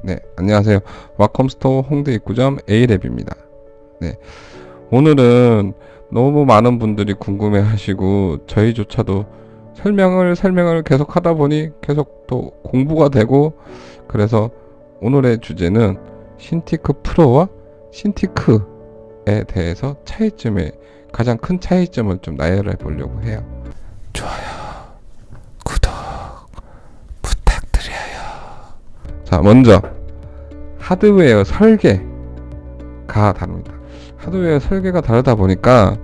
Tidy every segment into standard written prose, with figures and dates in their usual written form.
네, 안녕하세요. 와컴스토어 홍대 입구점 A랩입니다. 네, 오늘은 너무 많은 분들이 궁금해 하시고 저희조차도 설명을 계속 하다 보니 계속 또 공부가 되고, 그래서 오늘의 주제는 신티크 프로와 신티크에 대해서 가장 큰 차이점을 좀 나열해 보려고 해요. 좋아요, 구독 부탁드려요. 자, 먼저 하드웨어 설계가 다릅니다. 하드웨어 설계가 다르다 보니까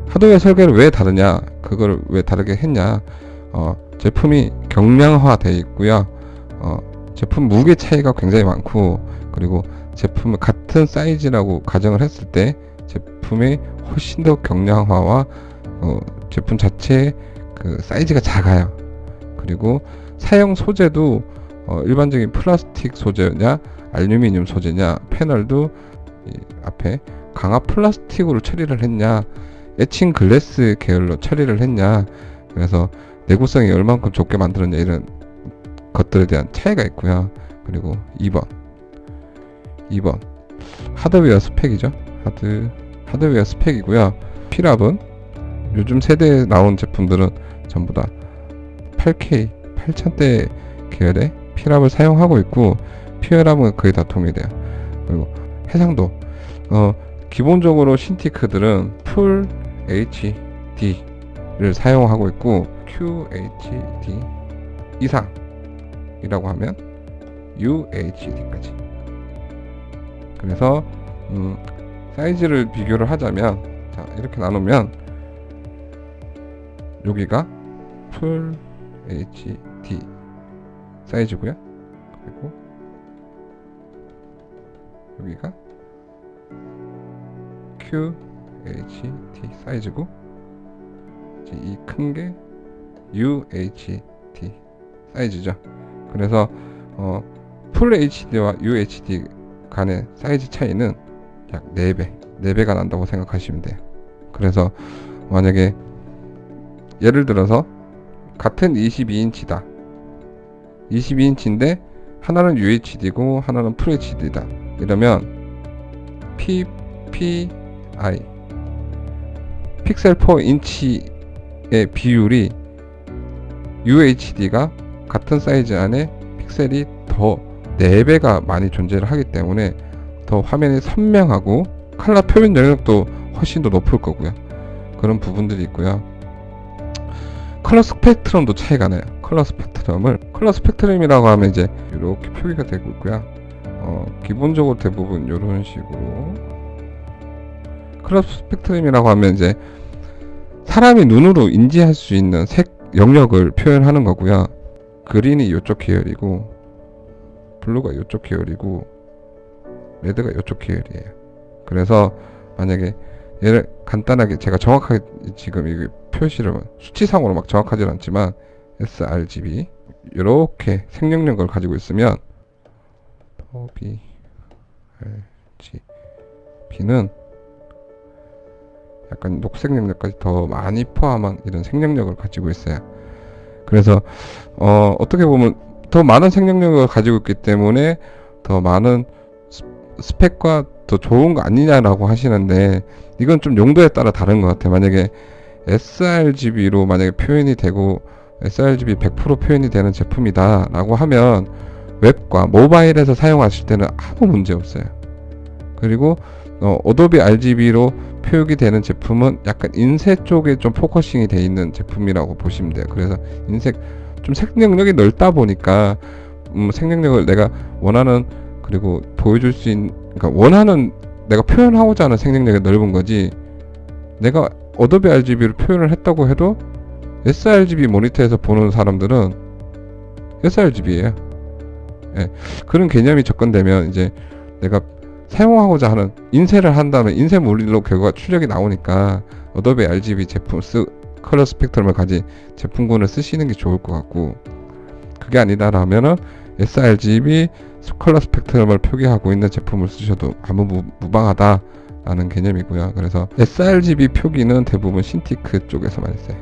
하드웨어 설계를 왜 다르냐, 그걸 왜 다르게 했냐, 제품이 경량화 되어 있고요. 제품 무게 차이가 굉장히 많고, 그리고 제품을 같은 사이즈라고 가정을 했을 때 제품이 훨씬 더 경량화와 제품 자체의 그 사이즈가 작아요. 그리고 사용 소재도 일반적인 플라스틱 소재냐 알루미늄 소재냐, 패널도 앞에 강화 플라스틱으로 처리를 했냐, 에칭 글래스 계열로 처리를 했냐, 그래서 내구성이 얼만큼 좋게 만들었냐, 이런 것들에 대한 차이가 있고요. 그리고 2번 하드웨어 스펙이죠. 하드웨어 스펙이고요. P랍은 요즘 세대에 나온 제품들은 전부 다 8K 8000대 계열의 P랍을 사용하고 있고, P랍은 거의 다 동일해요. 그리고 해상도, 기본적으로 신티크들은 풀 HD를 사용하고 있고, QHD 이상이라고 하면 UHD까지. 그래서 사이즈를 비교를 하자면, 자, 이렇게 나누면 여기가 풀 HD 사이즈고요. 그리고 여기가 QHD 사이즈고, 이 큰 게 UHD 사이즈죠. 그래서 풀 HD와 UHD 간의 사이즈 차이는 약 4배가 난다고 생각하시면 돼요. 그래서 만약에 예를 들어서 같은 22인치다. 22인치인데 하나는 UHD고 하나는 FHD다. 이러면 PPI 픽셀 퍼 인치의 비율이 UHD가 같은 사이즈 안에 픽셀이 더 4배가 많이 존재를 하기 때문에 더 화면이 선명하고 컬러 표현 영역도 훨씬 더 높을 거고요. 그런 부분들이 있고요. 컬러 스펙트럼도 차이가 나요. 컬러 스펙트럼이라고 하면 이제 이렇게 표기가 되고 있고요. 기본적으로 대부분 이런 식으로 컬러 스펙트럼이라고 하면 이제 사람이 눈으로 인지할 수 있는 색 영역을 표현하는 거고요. 그린이 이쪽 계열이고, 블루가 이쪽 계열이고, 레드가 이쪽 계열이에요. 그래서 만약에 얘를 간단하게 제가 정확하게 지금 이 표시를 수치상으로 막 정확하진 않지만 sRGB 이렇게 생명력을 가지고 있으면 RGB는 약간 녹색 영역까지 더 많이 포함한 이런 생명력을 가지고 있어요. 그래서 어떻게 보면 더 많은 생명력을 가지고 있기 때문에 더 많은 스펙과 더 좋은 거 아니냐라고 하시는데, 이건 좀 용도에 따라 다른 것 같아요. 만약에 sRGB로 만약에 표현이 되고 sRGB 100% 표현이 되는 제품이다 라고 하면 웹과 모바일에서 사용하실 때는 아무 문제 없어요. 그리고 어도비 RGB로 표기 되는 제품은 약간 인쇄 쪽에 좀 포커싱이 돼 있는 제품이라고 보시면 돼요. 그래서 인쇄 좀 생명력이 넓다 보니까 생명력을 내가 원하는, 그리고 보여줄 수 있는, 그러니까 원하는, 내가 표현하고자 하는 생명력이 넓은 거지, 내가 어도비 RGB로 표현을 했다고 해도 sRGB 모니터에서 보는 사람들은 sRGB예요. 예, 그런 개념이 접근되면 이제 내가 사용하고자 하는, 인쇄를 한다면 인쇄 물리로 결과가 출력이 나오니까 어도비 RGB 제품 컬러 스펙트럼을 가진 제품군을 쓰시는 게 좋을 것 같고, 그게 아니다라면은 sRGB 컬러 스펙트럼을 표기하고 있는 제품을 쓰셔도 아무 무방하다라는 개념이고요. 그래서 sRGB 표기는 대부분 신티크 쪽에서 많이 써요.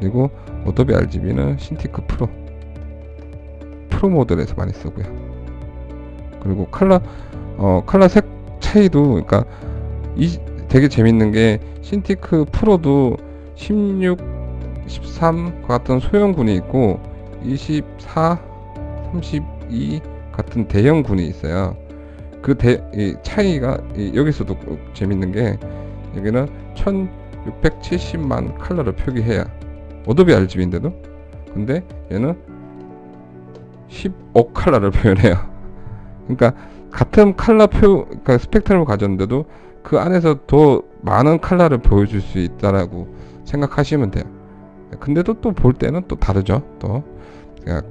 그리고 어도비 RGB는 신티크 프로 모델에서 많이 쓰고요. 그리고 컬러 색 차이도, 그러니까 되게 재밌는 게 신티크 프로도 16, 13 같은 소형군이 있고 24, 32 같은 대형군이 있어요. 이 차이가 여기서도 재밌는 게, 여기는 1670만 컬러를 표기해야 어도비 RGB인데도, 근데 얘는 15 컬러를 표현해요. 그러니까 같은 그러니까 스펙트럼을 가졌는데도 그 안에서 더 많은 컬러를 보여줄 수 있다라고 생각하시면 돼요. 근데도 또 볼 때는 또 다르죠. 또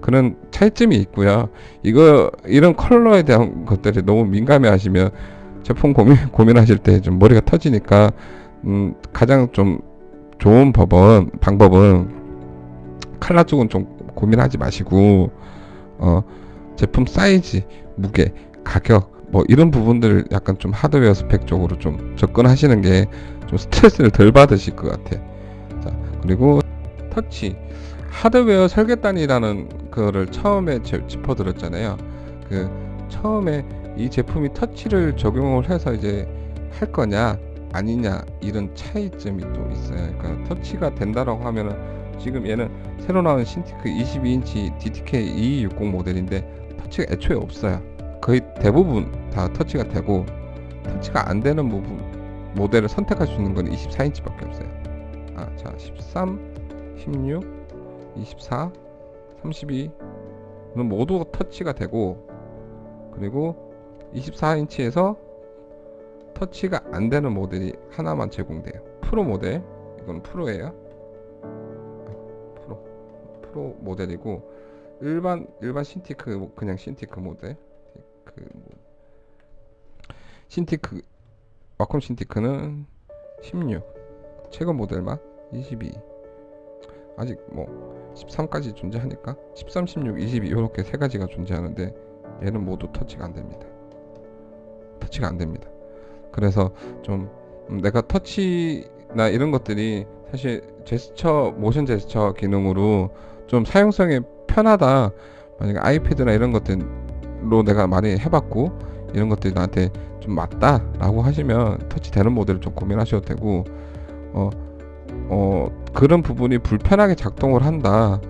그런 차이점이 있고요. 이런 컬러에 대한 것들이 너무 민감해 하시면 제품 고민하실 때 좀 머리가 터지니까, 가장 좀 좋은 방법은 컬러 쪽은 좀 고민하지 마시고, 제품 사이즈, 무게, 가격, 뭐 이런 부분들 약간 좀 하드웨어 스펙 쪽으로 좀 접근하시는 게 좀 스트레스를 덜 받으실 것 같아요. 자, 그리고 터치. 하드웨어 설계단이라는 거를 처음에 짚어드렸잖아요. 처음에 이 제품이 터치를 적용을 해서 이제 할 거냐 아니냐, 이런 차이점이 또 있어요. 그러니까 터치가 된다라고 하면은, 지금 얘는 새로 나온 신티크 22인치 DTK 2260 모델인데 터치가 애초에 없어요. 거의 대부분 다 터치가 되고, 터치가 안 되는 모델을 선택할 수 있는 건 24인치밖에 없어요. 자, 13, 16, 24, 32는 모두 터치가 되고, 그리고 24인치에서 터치가 안 되는 모델이 하나만 제공돼요. 프로 모델, 이건 프로예요. 프로 모델이고, 일반 신티크, 그냥 신티크 모델, 신티크 와콤 신티크는 16, 최근 모델만 22, 아직 뭐 13까지 존재하니까 13, 16, 22 이렇게 세 가지가 존재하는데, 얘는 모두 터치가 안 됩니다. 그래서 좀 내가 터치나 이런 것들이 사실 모션 제스처 기능으로 좀 사용성이 편하다, 만약에 아이패드나 이런 것들로 내가 많이 해봤고 이런 것들이 나한테 좀 맞다 라고 하시면 터치 되는 모델을 좀 고민하셔도 되고, 그런 부분이 불편하게 작동을 한다,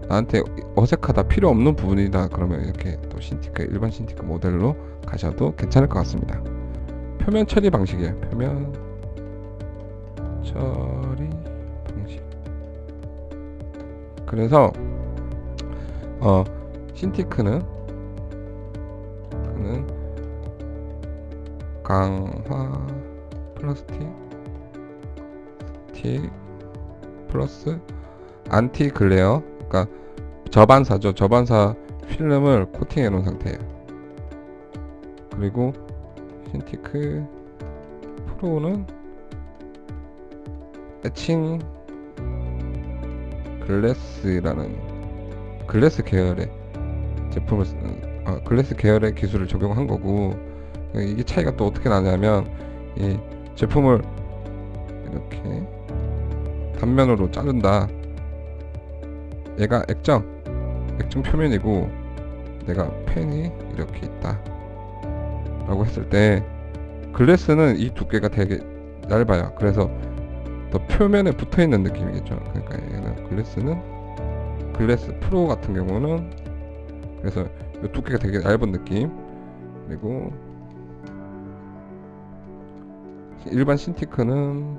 나한테 어색하다, 필요 없는 부분이다, 그러면 이렇게 또 일반 신티크 모델로 가셔도 괜찮을 것 같습니다. 표면 처리 방식이에요. 표면 처리 방식. 그래서 신티크는 강화 플라스틱 플러스 안티 글레어, 그러니까 저반사죠. 저반사 필름을 코팅해 놓은 상태예요. 그리고 신티크 프로는 에칭 글래스 계열의 제품을 글래스 계열의 기술을 적용한 거고, 이게 차이가 또 어떻게 나냐면, 이 제품을 이렇게 단면으로 자른다, 얘가 액정 표면이고 내가 펜이 이렇게 있다 라고 했을 때, 글래스는 이 두께가 되게 얇아요. 그래서 더 표면에 붙어 있는 느낌이겠죠. 그러니까 얘는 글래스 프로 같은 경우는 그래서 이 두께가 되게 얇은 느낌, 그리고 일반 신티크는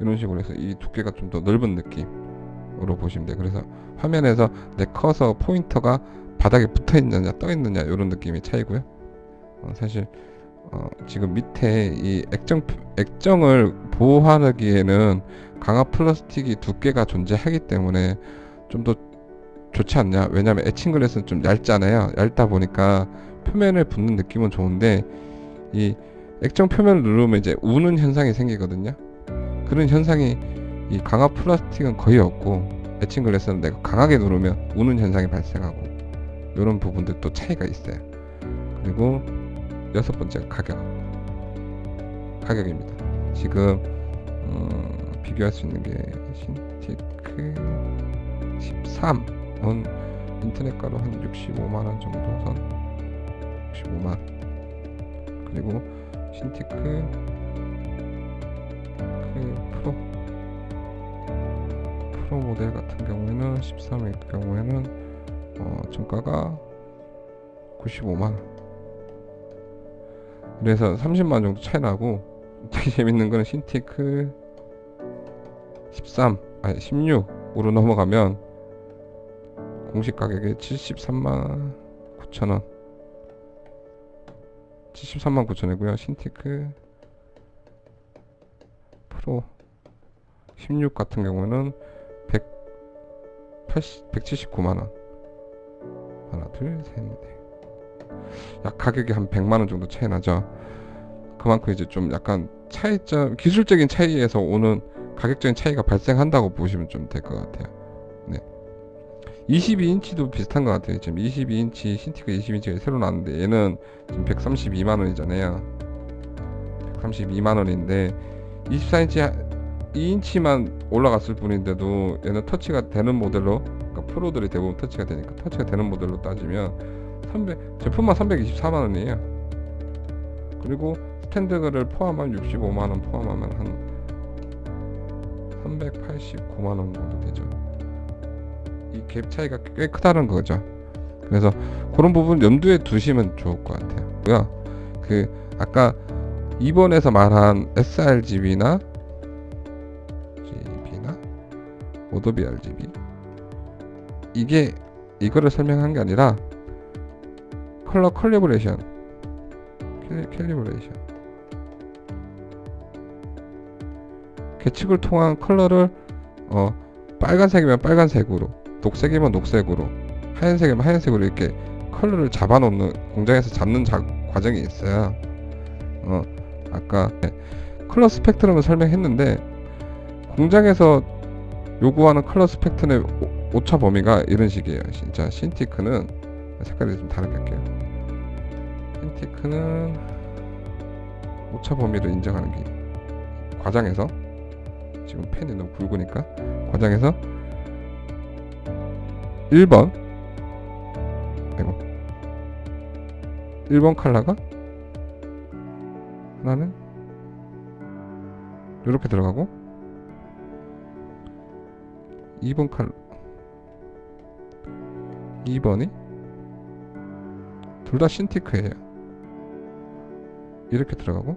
이런 식으로 해서 이 두께가 좀 더 넓은 느낌으로 보시면 돼요. 그래서 화면에서 내 커서 포인터가 바닥에 붙어 있느냐 떠 있느냐 이런 느낌의 차이고요. 사실 지금 밑에 이 액정을 보호하기에는 강화 플라스틱이 두께가 존재하기 때문에 좀 더 좋지 않냐. 왜냐하면 에칭 글래스는 좀 얇잖아요. 얇다 보니까 표면에 붙는 느낌은 좋은데, 이 액정 표면을 누르면 이제 우는 현상이 생기거든요. 그런 현상이 이 강화 플라스틱은 거의 없고, 에칭 글래스는 내가 강하게 누르면 우는 현상이 발생하고, 이런 부분들도 차이가 있어요. 그리고 여섯 번째 가격입니다. 지금 비교할 수 있는 게 신티크 13은 인터넷가로 한 65만원 정도 선, 65만. 그리고 신티크 프로 모델 같은 경우에는 13일 경우에는 정가가 95만원. 그래서 30만원 정도 차이 나고, 되게 재밌는 거는 신티크 16으로 넘어가면 공식 가격이 73만 9천원. 73만 9천원이고요. 신티크 프로 16 같은 경우는 179만원. 하나 둘셋넷. 약 가격이 한 100만원 정도 차이 나죠. 그만큼 이제 좀 약간 차이점, 기술적인 차이에서 오는 가격적인 차이가 발생한다고 보시면 좀 될 것 같아요. 네. 22인치도 비슷한 것 같아요. 지금 22인치 신티크 22인치가 새로 나왔는데 얘는 지금 132만원이잖아요. 132만원인데 24인치 2인치만 올라갔을 뿐인데도 얘는 터치가 되는 모델로, 그러니까 프로들이 대부분 터치가 되니까 터치가 되는 모델로 따지면 제품만 324만원이에요. 그리고 스탠드를 포함하면 65만원 포함하면 한 389만원 정도 되죠. 이 갭 차이가 꽤 크다는 거죠. 그래서 그런 부분 염두에 두시면 좋을 것 같아요. 그 아까 2번에서 말한 sRGB나 오도비 RGB, 이거를 설명한 게 아니라 컬러 캘리브레이션 계측을 통한 컬러를 빨간색이면 빨간색으로, 녹색이면 녹색으로, 하얀색이면 하얀색으로 이렇게 컬러를 잡아놓는, 공장에서 잡는 과정이 있어요. 아까 컬러 스펙트럼을 설명했는데, 공장에서 요구하는 컬러 스펙트럼의 오차 범위가 이런 식이에요. 진짜 신티크는 색깔이 좀 다르게 할게요. 신티크는 오차 범위를 인정하는 게, 과장에서, 지금 펜이 너무 굵으니까 과장에서 1번 1번 컬러가 하나는 이렇게 들어가고, 2번 컬러 2번이 둘 다 신티크예요. 이렇게 들어가고,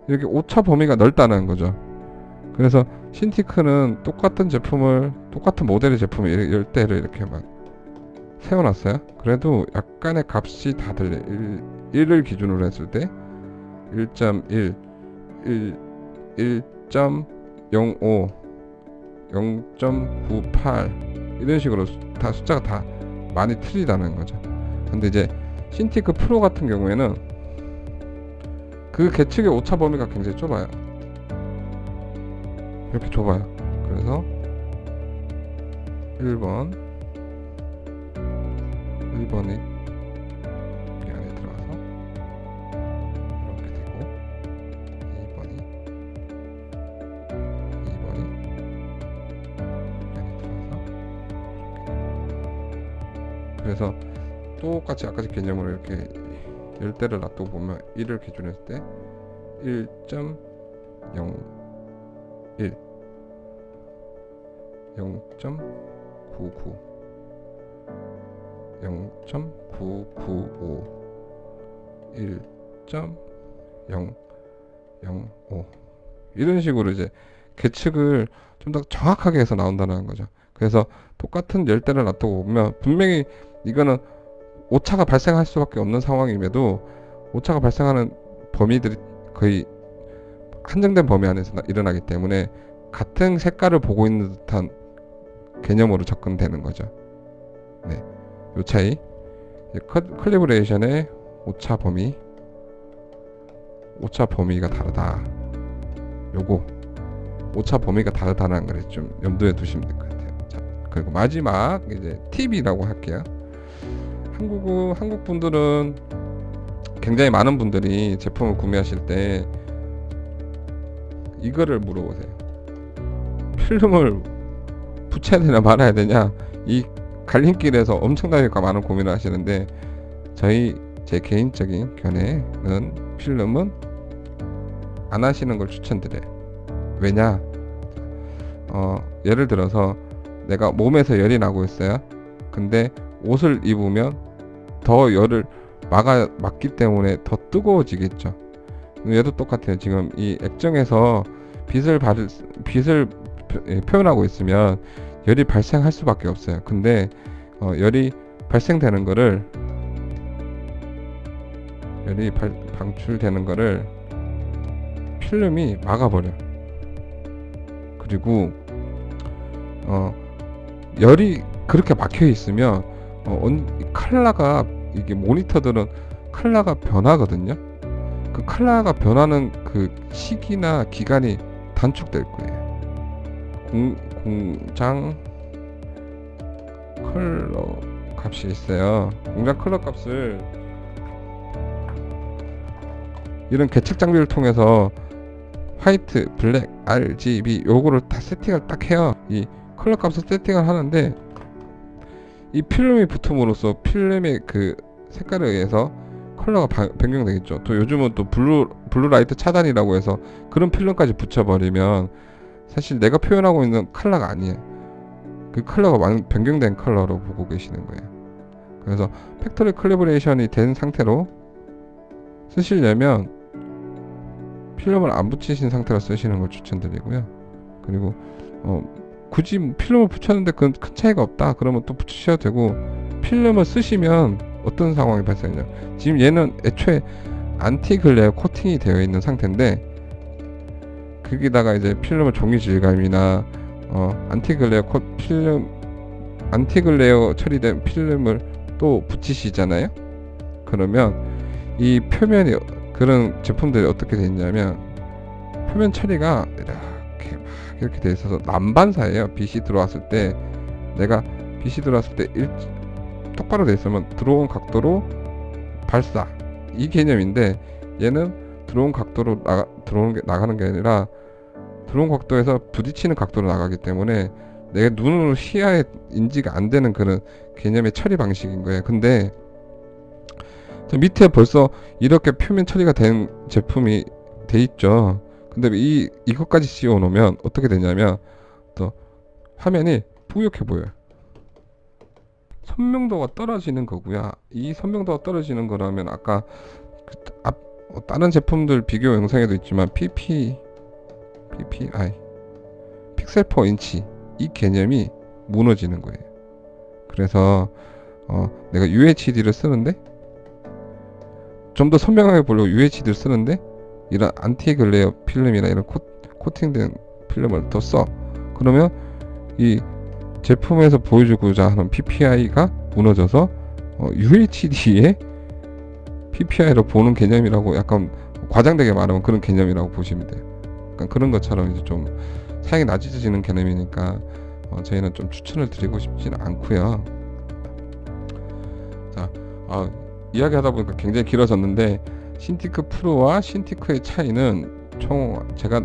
이렇게 오차 범위가 넓다는 거죠. 그래서 신티크는 똑같은 모델의 제품을 10대를 이렇게 막 세워놨어요. 그래도 약간의 값이 다 달려요. 1을 기준으로 했을 때 1.1, 1.05, 0.98 이런 식으로 다 숫자가 다 많이 틀리다는 거죠. 근데 이제 신티크 프로 같은 경우에는 그 계측의 오차 범위가 굉장히 좁아요. 이렇게 좁아요. 그래서 1번이 여기 안에 들어가서 이렇게 되고, 2번이 안에 들어가서 이렇게 되고. 그래서 똑같이 아까 개념으로 이렇게 10대를 놔두고 보면 1을 기준했을 때 1.01, 0.99, 0.995, 1.005 이런 식으로 이제 계측을 좀 더 정확하게 해서 나온다는 거죠. 그래서 똑같은 10대를 놔두고 보면 분명히 이거는 오차가 발생할 수밖에 없는 상황임에도 오차가 발생하는 범위들이 거의 한정된 범위 안에서 일어나기 때문에 같은 색깔을 보고 있는 듯한 개념으로 접근되는 거죠. 네, 요 차이. 컬리브레이션의 오차 범위가 다르다. 요거 오차 범위가 다르다는 걸 좀 염두에 두시면 될 것 같아요. 자, 그리고 마지막 이제 팁이라고 할게요. 한국 분들은 굉장히 많은 분들이 제품을 구매하실 때 이거를 물어보세요. 필름을 붙여야 되냐 말아야 되냐, 이 갈림길에서 엄청나게 많은 고민을 하시는데, 저희 제 개인적인 견해는 필름은 안 하시는 걸 추천드려요. 왜냐? 예를 들어서 내가 몸에서 열이 나고 있어요. 근데 옷을 입으면 더 열을 막기 때문에 더 뜨거워지겠죠. 얘도 똑같아요. 지금 이 액정에서 빛을 표현하고 있으면 열이 발생할 수밖에 없어요. 근데 열이 발생되는 거를 방출되는 거를 필름이 막아버려. 그리고 열이 그렇게 막혀 있으면 컬러가, 이게 모니터들은 컬러가 변하거든요. 그 컬러가 변하는 그 시기나 기간이 단축될 거예요. 공장 컬러 값이 있어요. 공장 컬러 값을 이런 계측 장비를 통해서 화이트, 블랙, RGB 요거를 다 세팅을 딱 해요. 이 컬러 값을 세팅을 하는데 이 필름이 붙음으로써 필름의 그 색깔에 의해서 컬러가 변경되겠죠. 또 요즘은 또 블루라이트 차단이라고 해서 그런 필름까지 붙여버리면 사실 내가 표현하고 있는 컬러가 아니에요. 그 컬러가 변경된 컬러로 보고 계시는 거예요. 그래서 팩토리 컬리브레이션이 된 상태로 쓰시려면 필름을 안 붙이신 상태로 쓰시는 걸 추천드리고요. 그리고 굳이 필름을 붙였는데 큰 차이가 없다 그러면 또 붙이셔도 되고, 필름을 쓰시면 어떤 상황이 발생하냐, 지금 얘는 애초에 안티글레어 코팅이 되어 있는 상태인데 거기다가 이제 필름을 종이 질감이나 안티글레어 처리된 필름을 또 붙이시잖아요. 그러면 이 표면이, 그런 제품들이 어떻게 되어 있냐면 표면 처리가 이렇게 돼 있어서 난반사예요. 빛이 들어왔을 때 똑바로 돼 있으면 들어온 각도로 발사, 이 개념인데 얘는 들어온 각도로 나가는 게 아니라 들어온 각도에서 부딪히는 각도로 나가기 때문에 내 눈으로 시야에 인지가 안 되는 그런 개념의 처리 방식인 거예요. 근데 밑에 벌써 이렇게 표면 처리가 된 제품이 돼 있죠. 근데 이것까지 씌워 놓으면 어떻게 되냐면 또 화면이 뿌옇게 보여요. 선명도가 떨어지는 거고요. 이 선명도가 떨어지는 거라면 아까 다른 제품들 비교 영상에도 있지만 PPI 픽셀 퍼 인치, 이 개념이 무너지는 거예요. 그래서 내가 UHD를 쓰는데 좀 더 선명하게 보려고 UHD를 쓰는데 이런 안티글레어 필름이나 이런 코팅된 필름을 더 써. 그러면 이 제품에서 보여주고자 하는 PPI가 무너져서 UHD의 PPI로 보는 개념이라고, 약간 과장되게 말하면 그런 개념이라고 보시면 돼요. 약간 그런 것처럼 이제 좀 사양이 낮아지는 개념이니까 저희는 좀 추천을 드리고 싶지는 않고요. 자, 이야기하다 보니까 굉장히 길어졌는데 신티크 프로와 신티크의 차이는 총 제가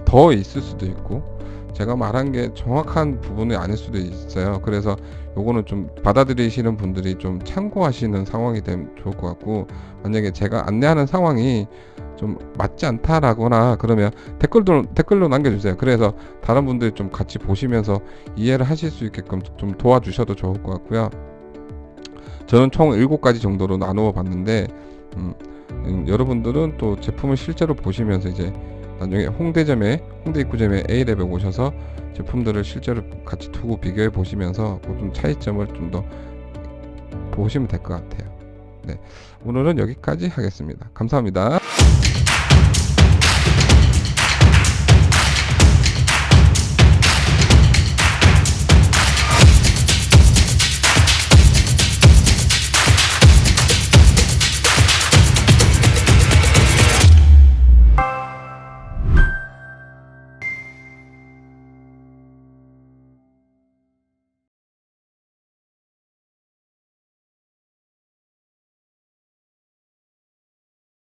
더 있을 수도 있고 제가 말한 게 정확한 부분이 아닐 수도 있어요. 그래서 요거는 좀 받아들이시는 분들이 좀 참고하시는 상황이 되면 좋을 것 같고, 만약에 제가 안내하는 상황이 좀 맞지 않다라거나 그러면 댓글로 남겨주세요. 그래서 다른 분들이 좀 같이 보시면서 이해를 하실 수 있게끔 좀 도와주셔도 좋을 것 같고요. 저는 총 7가지 정도로 나누어 봤는데 여러분들은 또 제품을 실제로 보시면서 이제 나중에 홍대 입구점에 A랩에 오셔서 제품들을 실제로 같이 두고 비교해 보시면서 좀 차이점을 좀 더 보시면 될 것 같아요. 네, 오늘은 여기까지 하겠습니다. 감사합니다.